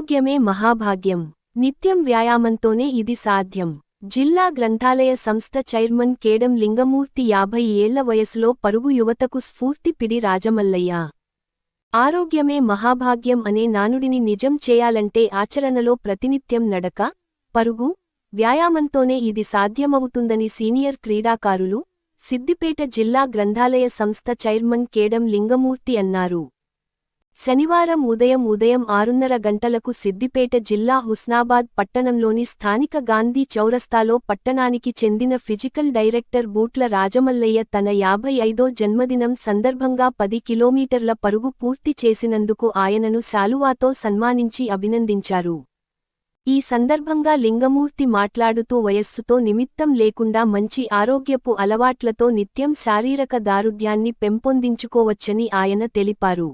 ఆరోగ్యమే మహాభాగ్యం. నిత్యం వ్యాయామంతోనే ఇది సాధ్యం. జిల్లా గ్రంథాలయ సంస్థ చైర్మన్ కేడం లింగమూర్తి 50 ఏళ్ల వయసులో పరుగు యువతకు స్ఫూర్తి పిడి రాజమల్లయ్య. ఆరోగ్యమే మహాభాగ్యం అనే నానుడిని నిజం చేయాలంటే ఆచరణలో ప్రతినిత్యం నడక, పరుగు, వ్యాయామంతోనే ఇది సాధ్యమవుతుందని సీనియర్ క్రీడాకారులు, సిద్దిపేట జిల్లా గ్రంథాలయ సంస్థ చైర్మన్ కేడం లింగమూర్తి అన్నారు. శనివారం ఉదయం 6:30 గంటలకు సిద్దిపేట జిల్లా హుస్నాబాద్ పట్టణంలోని స్థానిక గాంధీ చౌరస్తాలో పట్టణానికి చెందిన ఫిజికల్ డైరెక్టర్ బూట్ల రాజమల్లయ్య తన 55వ జన్మదినం సందర్భంగా 10 కిలోమీటర్ల పరుగు పూర్తి చేసినందుకు ఆయనను శాలువాతో సన్మానించి అభినందించారు. ఈ సందర్భంగా లింగమూర్తి మాట్లాడుతూ వయస్సుతో నిమిత్తం లేకుండా మంచి ఆరోగ్యపు అలవాట్లతో నిత్యం శారీరక దారుఢ్యాన్ని పెంపొందించుకోవచ్చని ఆయన తెలిపారు.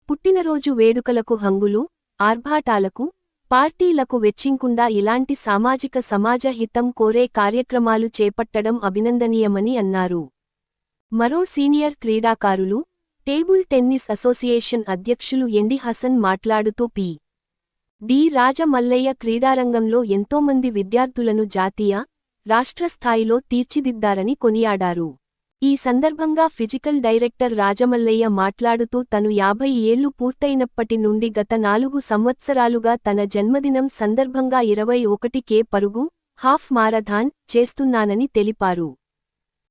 పుట్టినరోజు వేడుకలకు హంగులు, ఆర్భాటాలకు, పార్టీలకు వెచ్చింకుండా ఇలాంటి సామాజిక సమాజ హితం కోరే కార్యక్రమాలు చేపట్టడం అభినందనీయమని అన్నారు. మరో సీనియర్ క్రీడాకారులు, టేబుల్ టెన్నిస్ అసోసియేషన్ అధ్యక్షులు ఎండి హసన్ మాట్లాడుతూ డి. రాజమల్లయ్య క్రీడారంగంలో ఎంతోమంది విద్యార్థులను జాతీయ, రాష్ట్ర స్థాయిలో తీర్చిదిద్దారని కొనియాడారు. ఈ సందర్భంగా ఫిజికల్ డైరెక్టర్ రాజమల్లయ్య మాట్లాడుతూ తను 50 ఏళ్లు పూర్తయినప్పటి నుండి గత 4 సంవత్సరాలుగా తన జన్మదినం సందర్భంగా 21K పరుగు, హాఫ్ మారథాన్ చేస్తున్నానని తెలిపారు.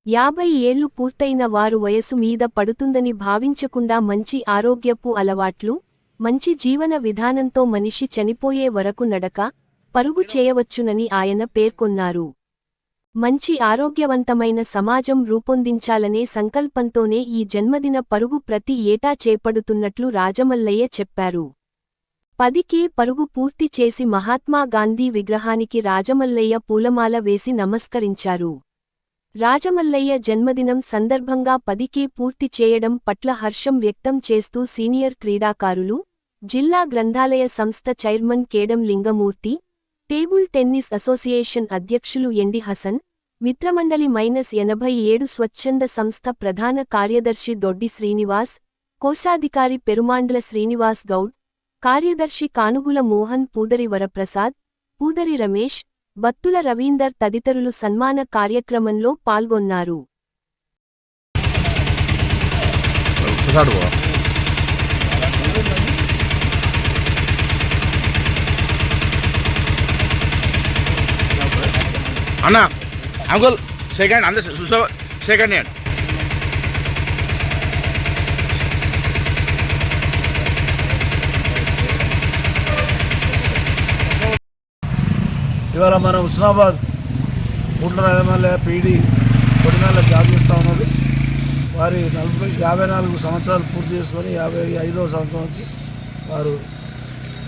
50 ఏళ్లు పూర్తయిన వారు వయసు మీద పడుతుందని భావించకుండా మంచి ఆరోగ్యపు అలవాట్లు, మంచి జీవన విధానంతో మనిషి చనిపోయే వరకు నడక, పరుగు చేయవచ్చునని ఆయన పేర్కొన్నారు. మంచి ఆరోగ్యవంతమైన సమాజం రూపొందించాలనే సంకల్పంతోనే ఈ జన్మదిన పరుగు ప్రతి ఏటా చేపడుతున్నట్లు రాజమల్లయ్య చెప్పారు. 10K పరుగు పూర్తి చేసి మహాత్మా గాంధీ విగ్రహానికి రాజమల్లయ్య పూలమాల వేసి నమస్కరించారు. రాజమల్లయ్య జన్మదినం సందర్భంగా 10K పూర్తి చేయడం పట్ల హర్షం వ్యక్తం చేస్తూ సీనియర్ క్రీడాకారులు, జిల్లా గ్రంథాలయ సంస్థ chairman కేడం Lingamurthy, table tennis association అధ్యక్షులు ఎండి హసన్, మిత్రమండలి -87 స్వచ్ఛంద సంస్థ ప్రధాన కార్యదర్శి దొడ్డి శ్రీనివాస్, కోశాధికారి పెరుమాండ్ల శ్రీనివాస్ గౌడ్, కార్యదర్శి కానుగుల మోహన్, పూదరి వరప్రసాద్, పూదరి రమేష్, బత్తుల రవీందర్ తదితరులు సన్మాన కార్యక్రమంలో పాల్గొన్నారు. అన్నా అంకుల్ సెకండ్ అందరు సెకండ్ హ్యాండ్ ఇవాళ మనం హుస్నాబాద్ బూట్ల రాజమల్లయ్య పీడి కొడినాళ్ళ జాబ్ చేస్తూ ఉన్నది. వారి 54 సంవత్సరాలు పూర్తి చేసుకొని 55వ సంవత్సరానికి వారు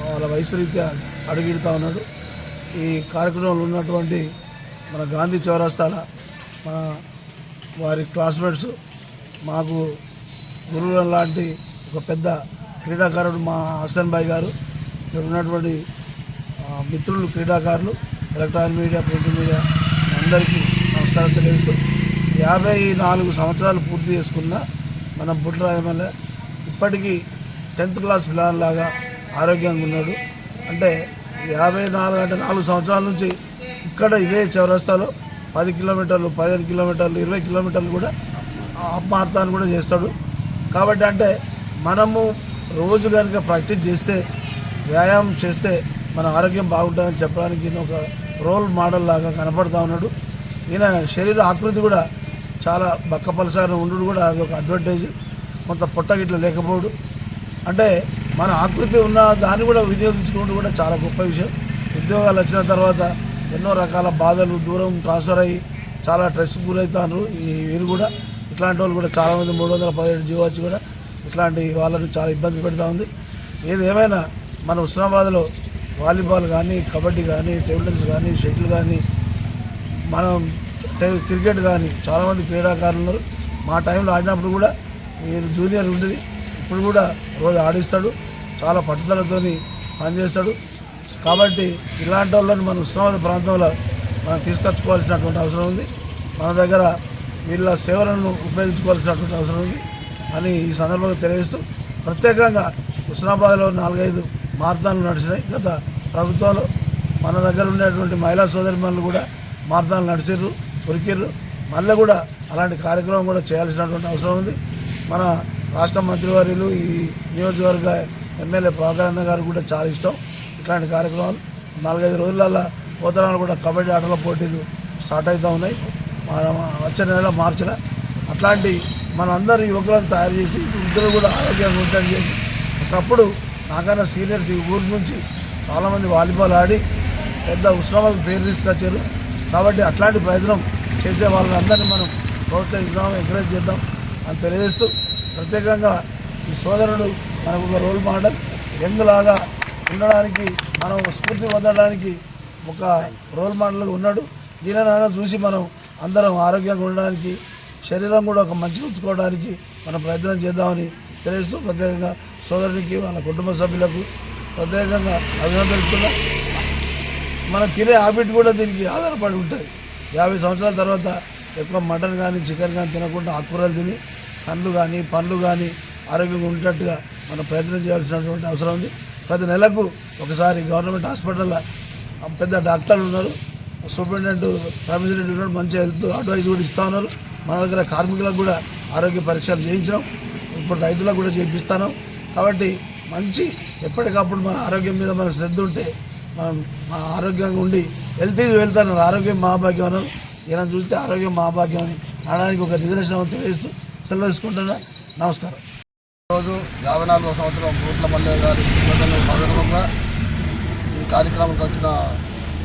వాళ్ళ వయసు రీత్యా అడుగిడుతూ ఉన్నాడు. ఈ కార్యక్రమంలో ఉన్నటువంటి మన గాంధీ చౌరస్తాల మన వారి క్లాస్మేట్స్, మాకు గురువు లాంటి ఒక పెద్ద క్రీడాకారుడు మా హసన్ భాయ్ గారు, ఇక్కడ ఉన్నటువంటి మిత్రులు క్రీడాకారులు, ఎలక్ట్రానిక్ మీడియా, ప్రింట్ మీడియా అందరికీ నమస్కారం తెలియజేస్తూ 54 సంవత్సరాలు పూర్తి చేసుకున్న మన బూట్ల రాజమల్లయ్య ఇప్పటికీ 10th క్లాస్ పిల్లలాగా ఆరోగ్యంగా ఉన్నాడు. అంటే 54 అంటే 4 సంవత్సరాల నుంచి ఇక్కడ ఇదే చౌరస్తాలో 10 కిలోమీటర్లు, 15 కిలోమీటర్లు, 20 కిలోమీటర్లు కూడా హాఫ్ మారథాన్ కూడా చేస్తాడు. కాబట్టి అంటే మనము రోజు కనుక ప్రాక్టీస్ చేస్తే, వ్యాయామం చేస్తే మన ఆరోగ్యం బాగుంటుందని చెప్పడానికి ఈయన ఒక రోల్ మోడల్ లాగా కనపడుతూ ఉన్నాడు. ఈయన శరీర ఆకృతి కూడా చాలా బక్కపలసారి ఉండు కూడా అది ఒక అడ్వాంటేజ్. కొంత పొట్టగిట్ల లేకపోవడు అంటే మన ఆకృతి ఉన్న దాన్ని కూడా వినియోగించుకోవడం కూడా చాలా గొప్ప విషయం. ఉద్యోగాలు వచ్చిన తర్వాత ఎన్నో రకాల బాధలు, దూరం ట్రాన్స్ఫర్ అయ్యి చాలా స్ట్రెస్ గురవుతారు. వీరు కూడా ఇట్లాంటి వాళ్ళు కూడా చాలామంది 317 జీవో వచ్చి కూడా ఇట్లాంటి వాళ్ళని చాలా ఇబ్బంది పెడతా ఉంది. ఏది ఏమైనా మన హుస్నాబాద్లో వాలీబాల్ కానీ, కబడ్డీ కానీ, టేబుల్ టెన్నిస్ కానీ, షటిల్ కానీ, మనం క్రికెట్ కానీ చాలామంది క్రీడాకారులు ఉన్నారు. మా టైంలో ఆడినప్పుడు కూడా వీరు జూనియర్ ఉండేది, ఇప్పుడు కూడా రోజు ఆడిస్తాడు, చాలా పట్టుదలతో పనిచేస్తాడు. కాబట్టి ఇలాంటి వాళ్ళని మన హుస్నాబాద్ ప్రాంతంలో మనం తీసుకొచ్చుకోవాల్సినటువంటి అవసరం ఉంది. మన దగ్గర వీళ్ళ సేవలను ఉపయోగించుకోవాల్సినటువంటి అవసరం ఉంది అని ఈ సందర్భంగా తెలియజేస్తూ, ప్రత్యేకంగా హుస్నాబాద్లో 4-5 మారథాన్లు నడిచినాయి. గత ప్రభుత్వంలో మన దగ్గర ఉండేటువంటి మహిళా సోదరిమణులు కూడా మారథాన్లు నడిచిర్రు, ఉరికిర్రు. మళ్ళీ కూడా అలాంటి కార్యక్రమం కూడా చేయాల్సినటువంటి అవసరం ఉంది. మన రాష్ట్ర మంత్రివర్యులు ఈ నియోజకవర్గ ఎమ్మెల్యే ప్రభాకరన్న గారు కూడా చాలా ఇష్టం ఇట్లాంటి కార్యక్రమాలు. 4-5 రోజులలో పోతనాలు కూడా కబడ్డీ ఆటల పోటీలు స్టార్ట్ అవుతూ ఉన్నాయి. వచ్చే నెల మార్చిలో అట్లాంటి మనందరి యువకులను తయారు చేసి ఇద్దరు కూడా ఆరోగ్యంగా ఉంటాయని చేసి ఒకప్పుడు నాకన్నా సీనియర్స్ ఈ ఊరి నుంచి చాలామంది వాలీబాల్ ఆడి పెద్ద ఉష్ణోగ్రతకు పేరు తీసుకొచ్చారు. కాబట్టి అట్లాంటి ప్రయత్నం చేసే వాళ్ళందరినీ మనం ప్రోత్సహిద్దాం, ఎంకరేజ్ చేద్దాం అని తెలియజేస్తూ ప్రత్యేకంగా ఈ సోదరుడు మనకు ఒక రోల్ మోడల్. యంగ్ లాగా ఉండడానికి మనం స్ఫూర్తి పొందడానికి ఒక రోల్ మోడల్గా ఉన్నాడు. దీనినైనా చూసి మనం అందరం ఆరోగ్యంగా ఉండడానికి, శరీరం కూడా ఒక మంచి ఉంచుకోవడానికి మనం ప్రయత్నం చేద్దామని తెలియజేస్తూ ప్రత్యేకంగా సోదరునికి వాళ్ళ కుటుంబ సభ్యులకు ప్రత్యేకంగా అభినందనిస్తున్నాం. మనం తినే హ్యాబిట్ కూడా దీనికి ఆధారపడి ఉంటుంది. 50 సంవత్సరాల తర్వాత ఎక్కువ మటన్ కానీ చికెన్ కానీ తినకుండా ఆకుకూరలు తిని పండ్లు కానీ పండ్లు కానీ ఆరోగ్యంగా ఉండేటట్టుగా మనం ప్రయత్నం చేయాల్సినటువంటి అవసరం ఉంది. ప్రతి నెలకు ఒకసారి గవర్నమెంట్ హాస్పిటల్లో పెద్ద డాక్టర్లు ఉన్నారు, సూపరింటెండెంట్ ప్రైమరీ ఉన్నారు, మంచి హెల్త్ అడ్వైజ్ కూడా ఇస్తూ ఉన్నారు. మన దగ్గర కార్మికులకు కూడా ఆరోగ్య పరీక్షలు చేయించినాం, ఇప్పుడు రైతులకు కూడా చేపిస్తాను. కాబట్టి మంచి ఎప్పటికప్పుడు మన ఆరోగ్యం మీద మనకు శ్రద్ధ ఉంటే మనం ఆరోగ్యంగా ఉండి హెల్త్ ఈజ్ వెల్త్ అన్నారు, ఆరోగ్యం మహాభాగ్యం అన్నారు. ఈయన చూస్తే ఆరోగ్యం మహాభాగ్యం అని అనడానికి ఒక నిదర్శనం తెలియజేస్తూ సెలవు తీసుకుంటున్నా. నమస్కారం. ఈరోజు 54వ సంవత్సరం బూట్ల మల్లయ్య గారి జన్మదినం సందర్భంగా ఈ కార్యక్రమానికి వచ్చిన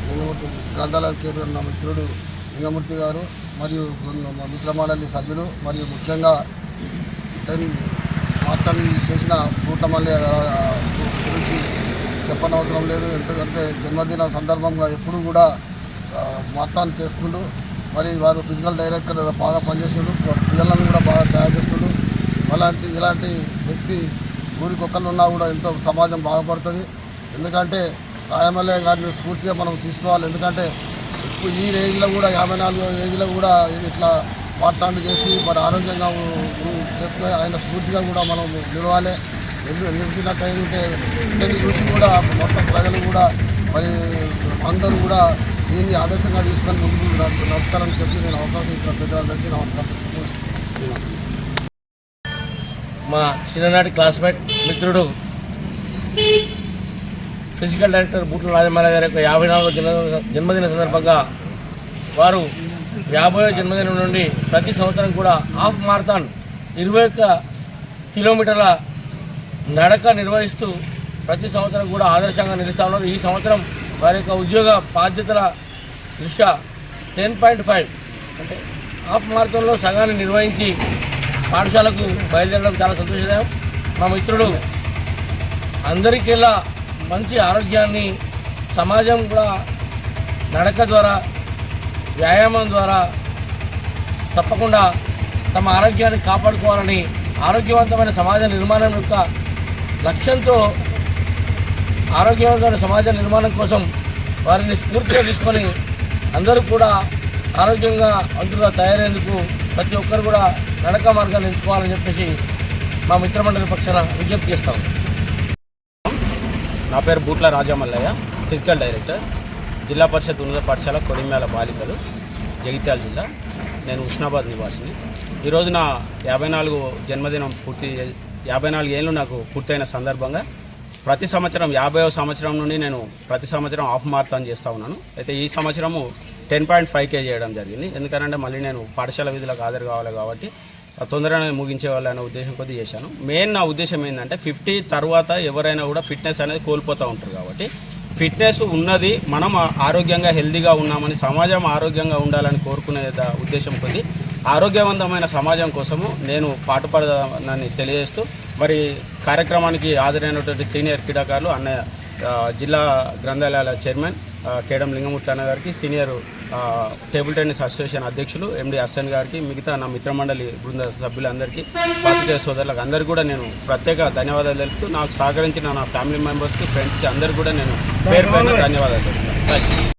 లింగమూర్తి గ్రంథాలయ చైర్మన్ నా మిత్రుడు లింగమూర్తి గారు మరియు మా మిత్రమండలి సభ్యులు మరియు ముఖ్యంగా మాట్లాడి చేసిన బూట్ల మల్లయ్య గురించి చెప్పనవసరం లేదు. ఎందుకంటే జన్మదిన సందర్భంగా ఎప్పుడు కూడా మాట్లాడి చేస్తుండు. మరి వారు ఫిజికల్ డైరెక్టర్ బాగా పనిచేస్తుండు, పిల్లలను కూడా బాగా తయారు చేస్తుండు. ఇలాంటి వ్యక్తి ఊరికి ఒక్కళ్ళు ఉన్నా కూడా ఎంతో సమాజం బాగుపడుతుంది. ఎందుకంటే రాయమల్లయ్య గారిని స్ఫూర్తిగా మనం తీసుకోవాలి. ఎందుకంటే ఇప్పుడు ఈ ఏజ్లో కూడా 54 ఏజ్లో కూడా ఇట్లా మాట్లాడి చేసి మరి ఆరోగ్యంగా చెప్తే ఆయన స్ఫూర్తిగా కూడా మనం నిలవాలి. నిలిచినట్టయితే దీన్ని చూసి కూడా మొత్తం ప్రజలు కూడా మరి అందరూ కూడా దీన్ని ఆదర్శంగా తీసుకొని ముందుకు నడుస్తారని చెప్పి నేను అవకాశం ఇచ్చిన ప్రజలందరికీ నమస్కారం. మా చిన్ననాటి క్లాస్మేట్ మిత్రుడు ఫిజికల్ డైరెక్టర్ బూట్ల రాజమల్ల గారి యొక్క 54వ జన్మదిన సందర్భంగా వారు 50వ జన్మదినం నుండి ప్రతి సంవత్సరం కూడా హాఫ్ మారథాన్ 21 కిలోమీటర్ల నడక నిర్వహిస్తూ ప్రతి సంవత్సరం కూడా ఆదర్శంగా నిలుస్తూ ఉన్నారు. ఈ సంవత్సరం వారి యొక్క ఉద్యోగ బాధ్యతల దృష్ట్యా 10.5 అంటే హాఫ్ మారథాన్లో సగాన్ని నిర్వహించి పాఠశాలకు బయలుదేరడం చాలా సంతోషదాయం. మా మిత్రుడు అందరికీలా మంచి ఆరోగ్యాన్ని సమాజం కూడా నడక ద్వారా వ్యాయామం ద్వారా తప్పకుండా తమ ఆరోగ్యాన్ని కాపాడుకోవాలని ఆరోగ్యవంతమైన సమాజ నిర్మాణం యొక్క లక్ష్యంతో ఆరోగ్యవంతమైన సమాజ నిర్మాణం కోసం వారిని స్ఫూర్తిగా తీసుకొని అందరూ కూడా ఆరోగ్యంగా అంటుగా తయారయ్యేందుకు ప్రతి ఒక్కరు కూడా నడక మార్గాన్ని ఎంచుకోవాలని చెప్పేసి మా మిత్రమండలి పక్షాన విజ్ఞప్తి చేస్తాం. నా పేరు బూట్ల రాజమల్లయ్య, ఫిజికల్ డైరెక్టర్, జిల్లా పరిషత్ ఉన్నత పాఠశాల కొడిమ్యాల బాలికలు, జగిత్యాల జిల్లా. నేను ఉస్నాబాద్ నివాసిని. ఈరోజు నా 54వ జన్మదినం 54 ఏళ్ళు నాకు పూర్తయిన సందర్భంగా ప్రతి సంవత్సరం 50వ సంవత్సరం నుండి నేను ప్రతి సంవత్సరం హాఫ్ మారథాన్ చేస్తూ ఉన్నాను. అయితే ఈ సంవత్సరము 10.5K చేయడం జరిగింది. ఎందుకంటే మళ్ళీ నేను పాఠశాల విధులకు హాజరు కావాలి కాబట్టి తొందరగా ముగించే వాళ్ళనే ఉద్దేశం కొద్ది చేశాను. మెయిన్ నా ఉద్దేశం ఏంటంటే 50 తర్వాత ఎవరైనా కూడా ఫిట్నెస్ అనేది కోల్పోతూ ఉంటారు కాబట్టి ఫిట్నెస్ ఉన్నది, మనం ఆరోగ్యంగా హెల్దీగా ఉన్నామని సమాజం ఆరోగ్యంగా ఉండాలని కోరుకునే ఉద్దేశం కొద్ది ఆరోగ్యవంతమైన సమాజం కోసము నేను పాటుపడదానని తెలియజేస్తూ మరి కార్యక్రమానికి హాజరైనటువంటి సీనియర్ క్రీడాకారులు అన్నయ్య జిల్లా గ్రంథాలయాల చైర్మన్ కేడం లింగమూర్తి అన్న గారికి, సీనియర్ టేబుల్ టెన్నిస్ అసోసియేషన్ అధ్యక్షులు ఎండి హసన్ గారికి, మిగతా నా మిత్రమండలి బృంద సభ్యులందరికీ, పాత్రికేయ సోదరులకు అందరికీ కూడా నేను ప్రత్యేక ధన్యవాదాలు తెలుపుతూ నాకు సహకరించిన నా ఫ్యామిలీ మెంబర్స్కి, ఫ్రెండ్స్కి అందరికీ కూడా నేను పేరు పైన ధన్యవాదాలు తెలుపుతాను.